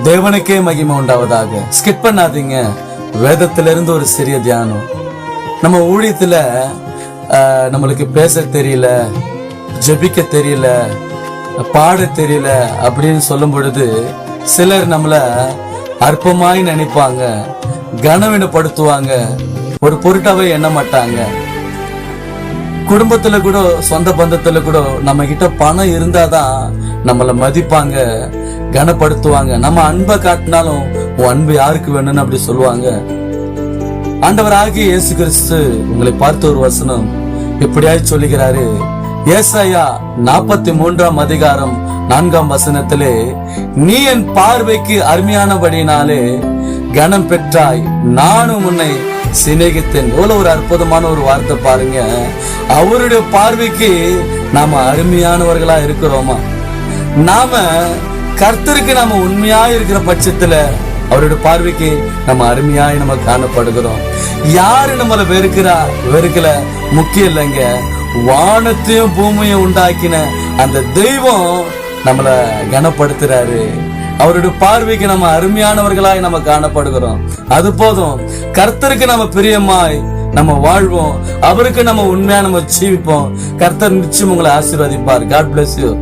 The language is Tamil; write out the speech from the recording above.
தேவனுக்கே மகிமை உண்டாவதாக. ஸ்கிப் பண்ணாதீங்க. வேதத்திலிருந்து ஒரு சிறிய தியானம். நம்ம ஊழியத்துல நம்மளுக்கு பேச தெரியல, ஜெபிக்க தெரியல, பாட தெரியல அப்படின்னு சொல்லும் பொழுது சிலர் நம்மள அற்பமாய் நினைப்பாங்க, கனவீனப்படுத்துவாங்க, ஒரு பொருட்டாவே எண்ண மாட்டாங்க. குடும்பத்துல கூட, சொந்த பந்தத்துல கூட நம்ம கிட்ட பணம் இருந்தாதான் நம்மள மதிப்பாங்க, கனப்படுத்துவாங்க. நம்ம அன்பை காட்டினாலும் உன் அன்பு யாருக்கு வேணும்னு அப்படி சொல்லுவாங்க. ஆண்டவராகிய இயேசு கிறிஸ்து உங்களை பார்த்த ஒரு வசனம் இப்படியாய் சொல்லுகிறாரு. ஏசாயா 43ஆம் அதிகாரம் 4ஆம் வசனத்திலே, நீ என் பார்வைக்கு அருமையானபடினாலே கனம் பெற்றாய், நானும் உன்னை சிநேகித்தேன். எவ்வளவு ஒரு அற்புதமான ஒரு வார்த்தை பாருங்க. அவருடைய பார்வைக்கு நாம அருமையானவர்களா இருக்கிறோமா? நாம கர்த்தருக்கு நாம உண்மையா இருக்கிற பட்சத்துல அவருடைய பார்வைக்கு நம்ம அருமையாய் நம்ம காணப்படுகிறோம். யாரு நம்மள வெறுக்கல முக்கியம் இல்லைங்க. வானத்தையும் பூமியும் உண்டாக்கின அந்த தெய்வம் நம்மள கனப்படுத்துறாரு. அவருடைய பார்வைக்கு நம்ம அருமையானவர்களாய் நம்ம காணப்படுகிறோம். அது போதும். கர்த்தருக்கு நம்ம பிரியமாய் நம்ம வாழ்வோம், அவருக்கு நம்ம உண்மையா நம்ம ஜீவிப்போம். கர்த்தர் நிச்சயம் உங்களை ஆசீர்வதிப்பார். God bless you.